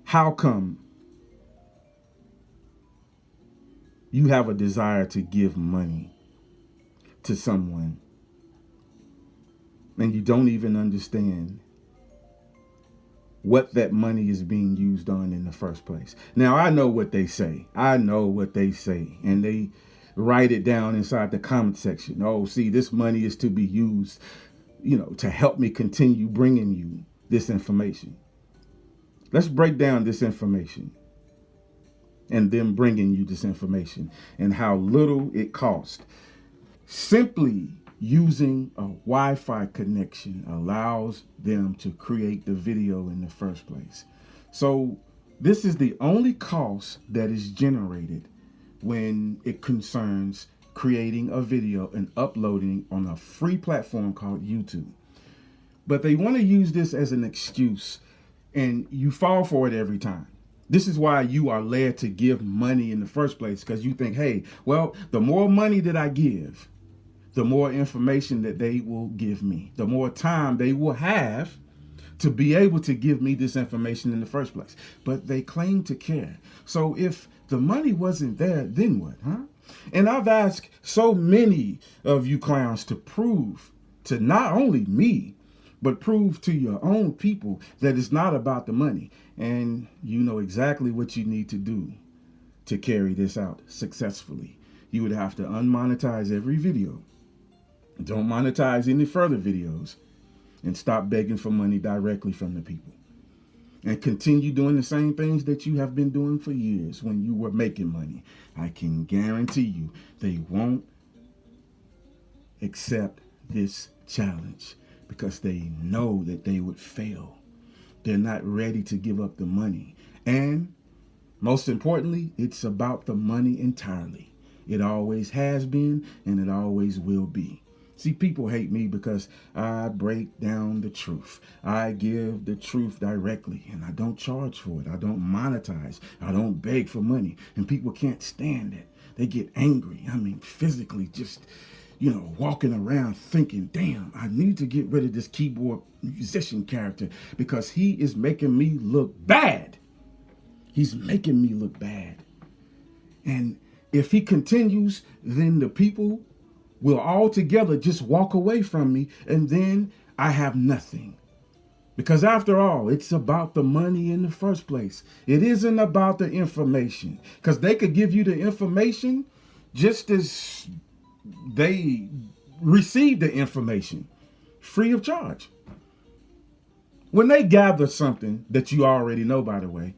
How come you have a desire to give money to someone and you don't even understand what that money is being used on in the first place? Now, I know what they say. And they write it down inside the comment section. Oh, see, this money is to be used, to help me continue bringing you this information. Let's break down this information and them bringing you this information and how little it costs. Simply using a Wi-Fi connection allows them to create the video in the first place. So this is the only cost that is generated when it concerns creating a video and uploading on a free platform called YouTube. But they want to use this as an excuse, and you fall for it every time. This is why you are led to give money in the first place, because you think, hey, well, the more money that I give, the more information that they will give me, the more time they will have to be able to give me this information in the first place. But they claim to care. So if the money wasn't there, then what, huh? And I've asked so many of you clowns to prove to not only me, but prove to your own people that it's not about the money. And you know exactly what you need to do to carry this out successfully. You would have to unmonetize every video. Don't monetize any further videos, and stop begging for money directly from the people. And continue doing the same things that you have been doing for years when you were making money. I can guarantee you they won't accept this challenge because they know that they would fail. They're not ready to give up the money. And most importantly, it's about the money entirely. It always has been, and it always will be. See, people hate me because I break down the truth. I give the truth directly, and I don't charge for it. I don't monetize. I don't beg for money. And people can't stand it. They get angry. I mean, physically just, walking around thinking, damn, I need to get rid of this keyboard musician character because he is making me look bad. He's making me look bad. And if he continues, then the people will all together just walk away from me, and then I have nothing. Because after all, it's about the money in the first place. It isn't about the information. Because they could give you the information just as they receive the information free of charge. When they gather something that you already know, by the way,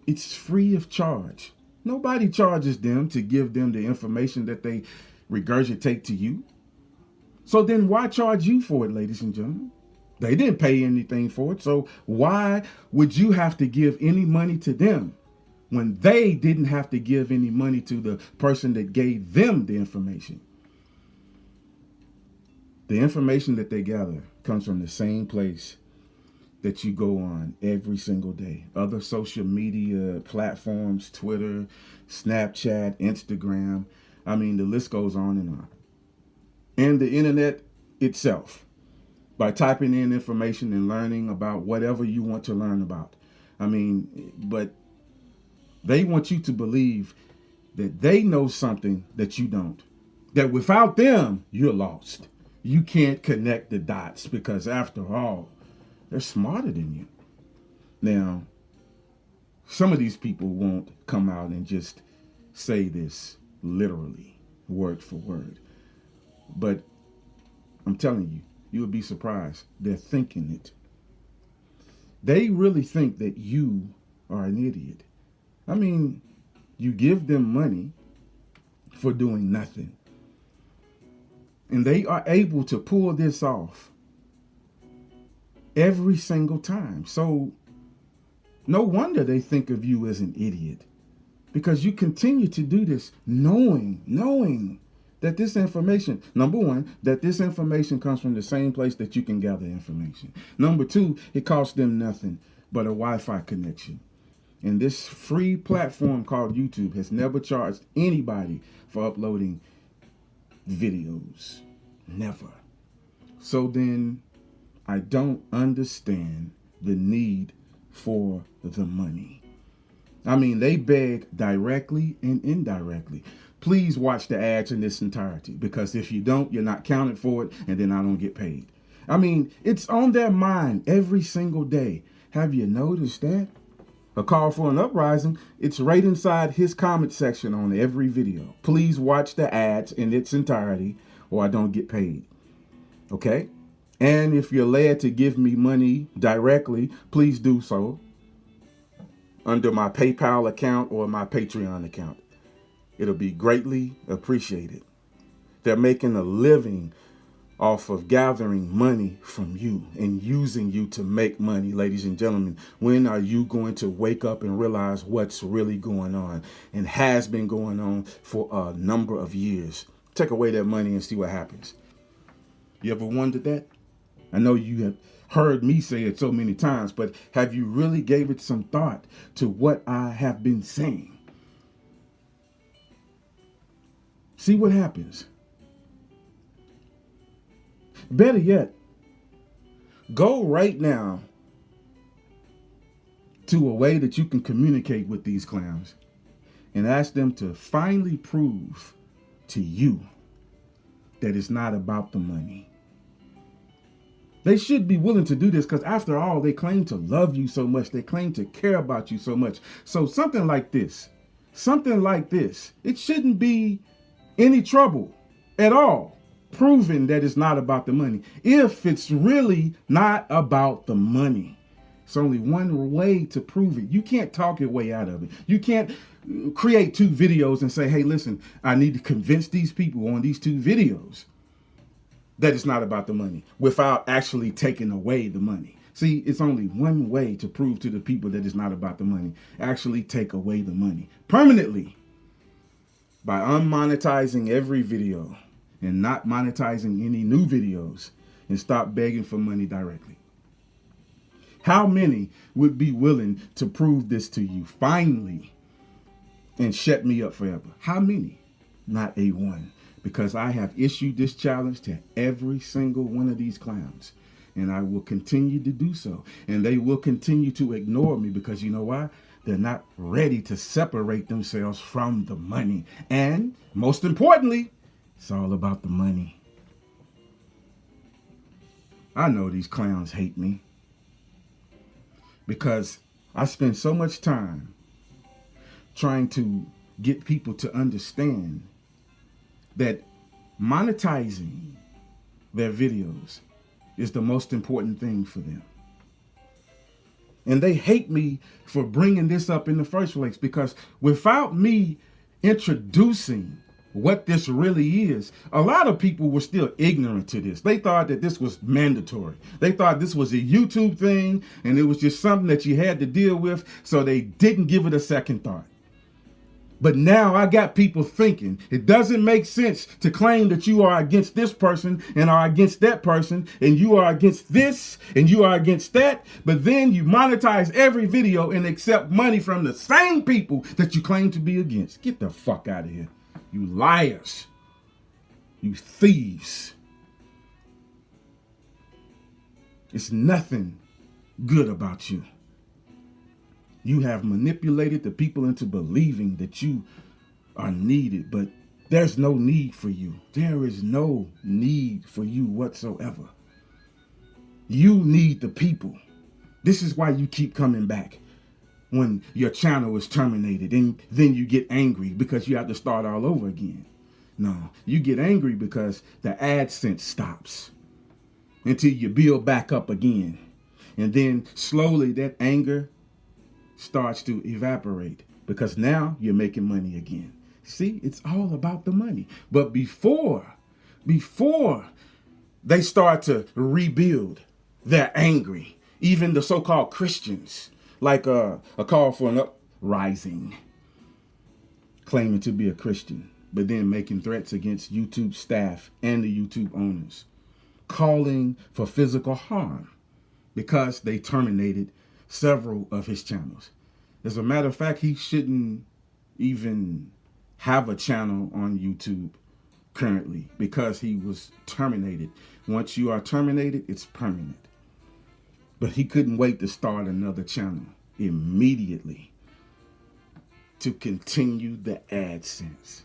it's free of charge. Nobody charges them to give them the information that they regurgitate to you. So then why charge you for it, ladies and gentlemen? They didn't pay anything for it. So why would you have to give any money to them when they didn't have to give any money to the person that gave them the information? The information that they gather comes from the same place that you go on every single day. Other social media platforms, Twitter, Snapchat, Instagram. I mean, the list goes on and on. And the internet itself, by typing in information and learning about whatever you want to learn about. I mean, but they want you to believe that they know something that you don't. That without them, you're lost. You can't connect the dots because after all, they're smarter than you. Now, some of these people won't come out and just say this literally, word for word. But I'm telling you, you'll be surprised. They're thinking it. They really think that you are an idiot. I mean, you give them money for doing nothing. And they are able to pull this off every single time. So no wonder they think of you as an idiot. Because you continue to do this knowing that this information, number one, that this information comes from the same place that you can gather information. Number two, it costs them nothing but a Wi-Fi connection. And this free platform called YouTube has never charged anybody for uploading videos. Never. So then I don't understand the need for the money. I mean, they beg directly and indirectly. Please watch the ads in its entirety, because if you don't, you're not counted for it, and then I don't get paid. I mean, it's on their mind every single day. Have you noticed that? A Call for an Uprising, it's right inside his comment section on every video. Please watch the ads in its entirety, or I don't get paid. Okay? And if you're led to give me money directly, please do so under my PayPal account or my Patreon account. It'll be greatly appreciated. They're making a living off of gathering money from you and using you to make money. Ladies and gentlemen, when are you going to wake up and realize what's really going on and has been going on for a number of years? Take away that money and see what happens. You ever wondered that? I know you have heard me say it so many times, but have you really gave it some thought to what I have been saying? See what happens. Better yet, go right now to a way that you can communicate with these clowns and ask them to finally prove to you that it's not about the money. They should be willing to do this because, after all, they claim to love you so much. They claim to care about you so much. So something like this, it shouldn't be any trouble at all proving that it's not about the money. If it's really not about the money, it's only one way to prove it. You can't talk your way out of it. You can't create 2 videos and say, hey, listen, I need to convince these people on these 2 videos that it's not about the money without actually taking away the money. See, it's only one way to prove to the people that it's not about the money. Actually take away the money permanently by unmonetizing every video and not monetizing any new videos, and stop begging for money directly. How many would be willing to prove this to you finally and shut me up forever? How many? Not a one. Because I have issued this challenge to every single one of these clowns. And I will continue to do so. And they will continue to ignore me because, you know why? They're not ready to separate themselves from the money. And most importantly, it's all about the money. I know these clowns hate me because I spend so much time trying to get people to understand that monetizing their videos is the most important thing for them. And they hate me for bringing this up in the first place, because without me introducing what this really is, a lot of people were still ignorant to this. They thought that this was mandatory. They thought this was a YouTube thing and it was just something that you had to deal with, so they didn't give it a second thought. But now I got people thinking it doesn't make sense to claim that you are against this person and are against that person and you are against this and you are against that, but then you monetize every video and accept money from the same people that you claim to be against. Get the fuck out of here. You liars. You thieves. It's nothing good about you. You have manipulated the people into believing that you are needed, but there's no need for you. There is no need for you whatsoever. You need the people. This is why you keep coming back when your channel is terminated, and then you get angry because you have to start all over again. No, you get angry because the AdSense stops until you build back up again. And then slowly that anger starts to evaporate because now you're making money again. See, it's all about the money. But before they start to rebuild, they're angry. Even the so-called Christians, like a Call for an Uprising, claiming to be a Christian, but then making threats against YouTube staff and the YouTube owners, calling for physical harm because they terminated several of his channels. As a matter of fact, he shouldn't even have a channel on YouTube currently because he was terminated. Once you are terminated, it's permanent. But he couldn't wait to start another channel immediately to continue the AdSense.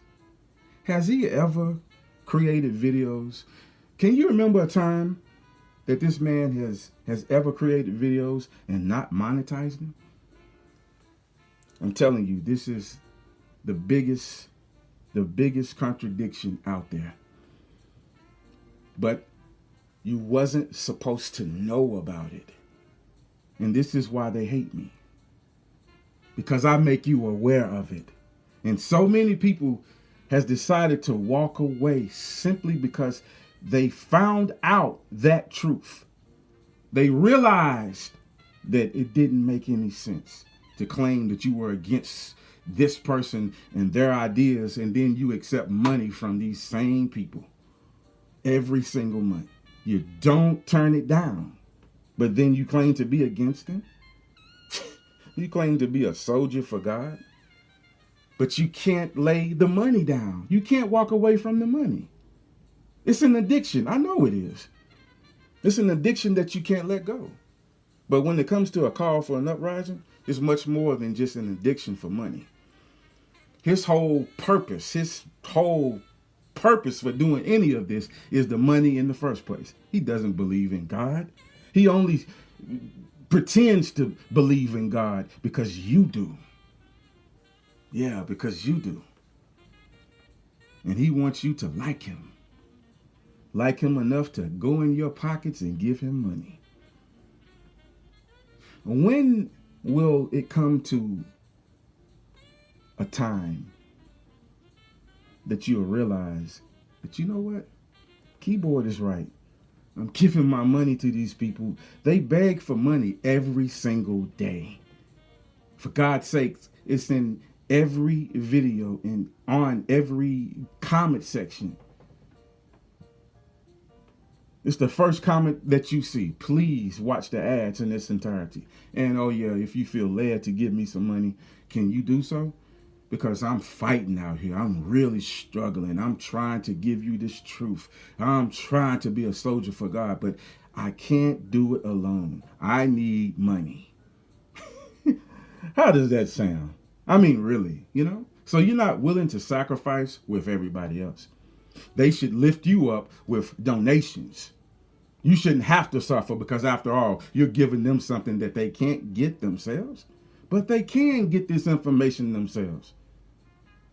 Has he ever created videos? Can you remember a time that this man has ever created videos and not monetized them? I'm telling you, this is the biggest contradiction out there. But you wasn't supposed to know about it. And this is why they hate me. Because I make you aware of it. And so many people has decided to walk away simply because they found out that truth. They realized that it didn't make any sense to claim that you were against this person and their ideas, and then you accept money from these same people every single month. You don't turn it down, but then you claim to be against them. You claim to be a soldier for God, but you can't lay the money down. You can't walk away from the money. It's an addiction. I know it is. It's an addiction that you can't let go. But when it comes to a call for an uprising, it's much more than just an addiction for money. His whole purpose for doing any of this is the money in the first place. He doesn't believe in God. He only pretends to believe in God because you do. Yeah, because you do. And he wants you to like him. Like him enough to go in your pockets and give him money. When will it come to a time that you'll realize that, you know what? Keyboard is right. I'm giving my money to these people. They beg for money every single day. For God's sake, it's in every video and on every comment section. It's the first comment that you see. Please watch the ads in its entirety. And oh yeah, if you feel led to give me some money, can you do so? Because I'm fighting out here. I'm really struggling. I'm trying to give you this truth. I'm trying to be a soldier for God, but I can't do it alone. I need money. How does that sound? I mean, really, you know? So you're not willing to sacrifice with everybody else. They should lift you up with donations. You shouldn't have to suffer because, after all, you're giving them something that they can't get themselves. But they can get this information themselves.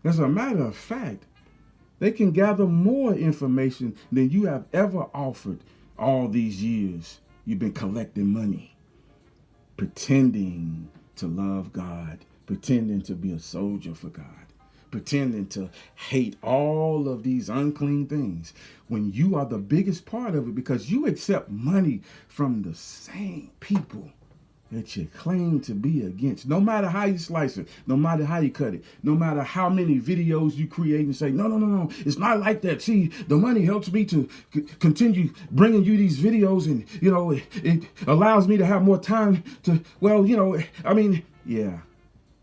As a matter of fact, they can gather more information than you have ever offered all these years. You've been collecting money, pretending to love God, pretending to be a soldier for God, pretending to hate all of these unclean things when you are the biggest part of it, because you accept money from the same people that you claim to be against. No matter how you slice it, no matter how you cut it, no matter how many videos you create and say, no, it's not like that. See, the money helps me to continue bringing you these videos, and, you know, it allows me to have more time to, well, you know, I mean, yeah,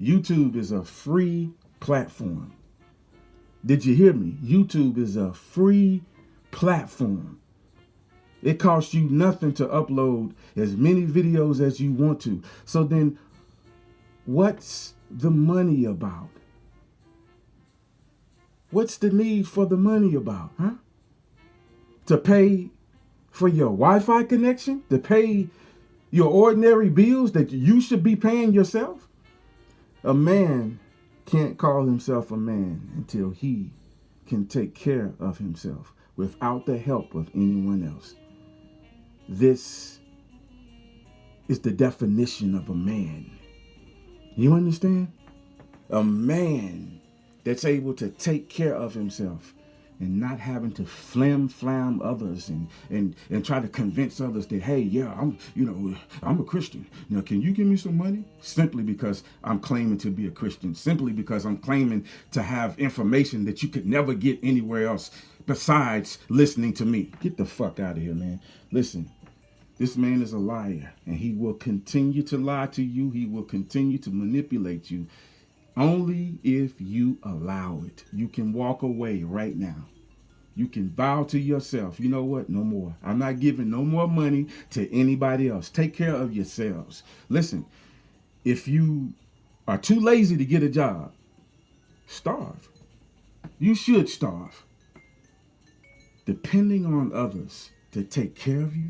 YouTube is a free platform. Did you hear me? YouTube is a free platform. It costs you nothing to upload as many videos as you want to. So then, what's the money about? What's the need for the money about, huh? To pay for your Wi-Fi connection? To pay your ordinary bills that you should be paying yourself? A man can't call himself a man until he can take care of himself without the help of anyone else. This is the definition of a man. You understand? A man that's able to take care of himself and not having to flam others and try to convince others that, hey, yeah, I'm a Christian. Now, can you give me some money? Simply because I'm claiming to be a Christian. Simply because I'm claiming to have information that you could never get anywhere else besides listening to me. Get the fuck out of here, man. Listen, this man is a liar, and he will continue to lie to you. He will continue to manipulate you. Only if you allow it. You can walk away right now. You can vow to yourself, you know what? No more. I'm not giving no more money to anybody else. Take care of yourselves. Listen, if you are too lazy to get a job, starve. You should starve. Depending on others to take care of you.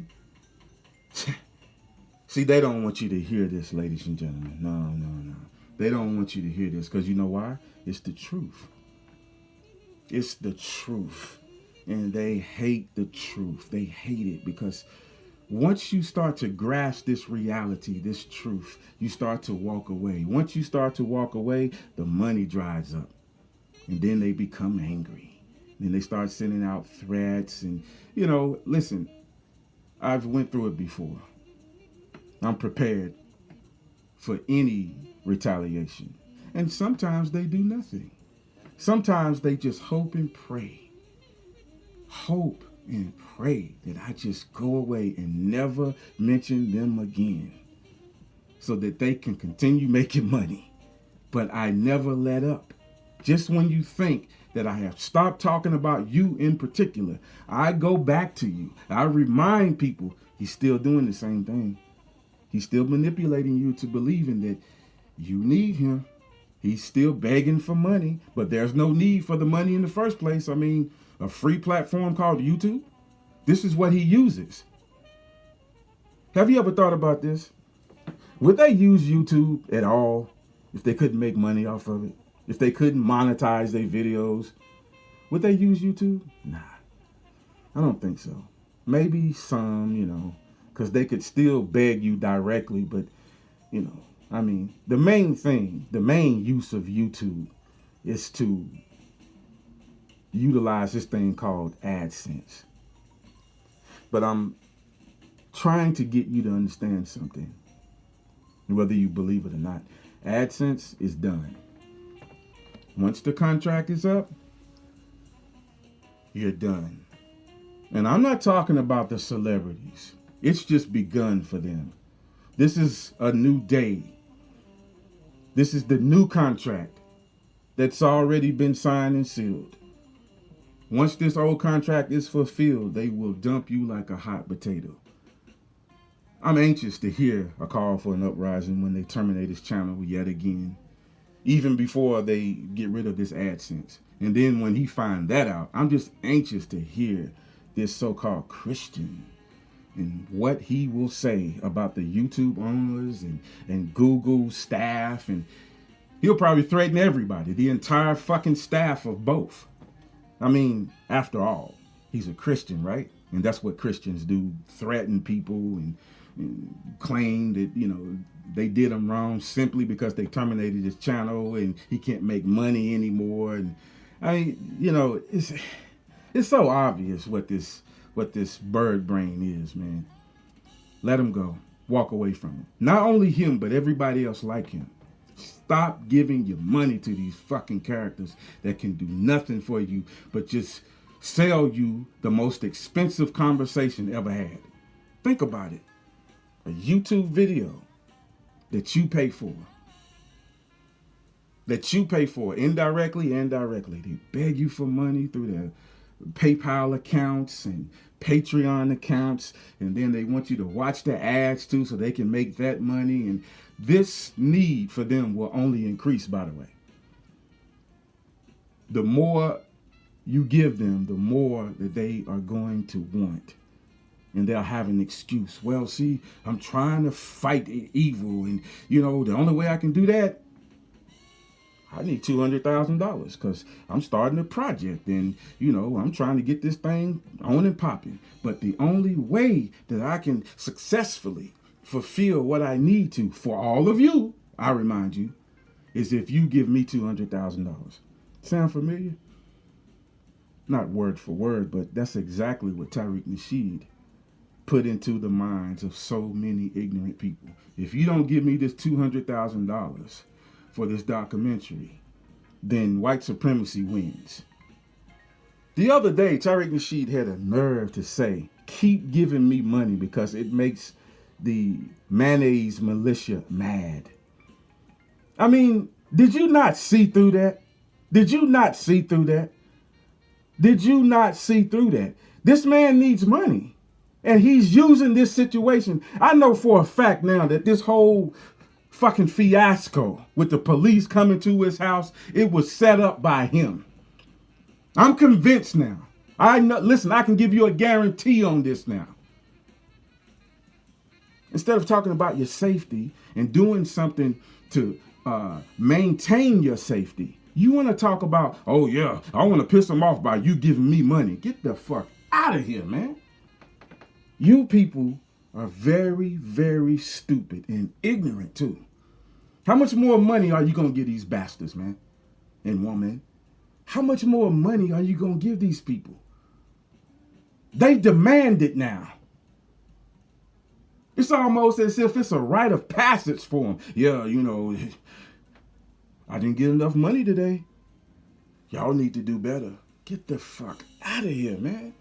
See, they don't want you to hear this, ladies and gentlemen. No. They don't want you to hear this because you know why? It's the truth. It's the truth. And they hate the truth. They hate it because once you start to grasp this reality, this truth, you start to walk away. Once you start to walk away, the money dries up. And then they become angry. And they start sending out threats. And, listen, I've went through it before. I'm prepared for any retaliation. And sometimes they do nothing. Sometimes they just hope and pray. Hope and pray that I just go away and never mention them again so that they can continue making money. But I never let up. Just when you think that I have stopped talking about you in particular, I go back to you. I remind people he's still doing the same thing. He's still manipulating you to believing that you need him. He's still begging for money, but there's no need for the money in the first place. I mean, a free platform called YouTube. This is what he uses. Have you ever thought about this? Would they use YouTube at all if they couldn't make money off of it? If they couldn't monetize their videos? Would they use YouTube? Nah, I don't think so. Maybe some, because they could still beg you directly, but, the main use of YouTube is to utilize this thing called AdSense. But I'm trying to get you to understand something, whether you believe it or not. AdSense is done. Once the contract is up, you're done. And I'm not talking about the celebrities. It's just begun for them. This is a new day. This is the new contract that's already been signed and sealed. Once this old contract is fulfilled, they will dump you like a hot potato. I'm anxious to hear a call for an uprising when they terminate his channel yet again, even before they get rid of this AdSense. And then when he finds that out, I'm just anxious to hear this so-called Christian and what he will say about the YouTube owners and Google staff. And he'll probably threaten everybody, the entire fucking staff of both. I mean, after all, he's a Christian, right? And that's what Christians do, threaten people and claim that, they did him wrong simply because they terminated his channel and he can't make money anymore. And I mean, it's so obvious what this bird brain is, man. Let him go. Walk away from him. Not only him, but everybody else like him. Stop giving your money to these fucking characters that can do nothing for you but just sell you the most expensive conversation ever had. Think about it. A YouTube video that you pay for. Indirectly and directly. They beg you for money through their PayPal accounts and Patreon accounts, and then they want you to watch the ads too so they can make that money. And this need for them will only increase, by the way. The more you give them, the more that they are going to want. And they'll have an excuse. Well, see, I'm trying to fight evil. And, the only way I can do that, I need $200,000 because I'm starting a project and, I'm trying to get this thing on and popping. But the only way that I can successfully fulfill what I need to for all of you, I remind you, is if you give me $200,000. Sound familiar? Not word for word, but that's exactly what Tariq Nasheed put into the minds of so many ignorant people. If you don't give me this $200,000 for this documentary, then white supremacy wins. The other day, Tariq Nasheed had a nerve to say, keep giving me money because it makes the mayonnaise militia mad. I mean, did you not see through that? Did you not see through that? Did you not see through that? This man needs money. And he's using this situation. I know for a fact now that this whole fucking fiasco with the police coming to his house, it was set up by him. I'm convinced now. I know, listen, I can give you a guarantee on this now. Instead of talking about your safety and doing something to maintain your safety, you want to talk about, oh yeah, I want to piss them off by you giving me money. Get the fuck out of here, man. You people are very, very stupid and ignorant too. How much more money are you going to give these bastards, man and woman? How much more money are you going to give these people? They demand it now. It's almost as if it's a rite of passage for them. Yeah, you know, I didn't get enough money today. Y'all need to do better. Get the fuck out of here, man.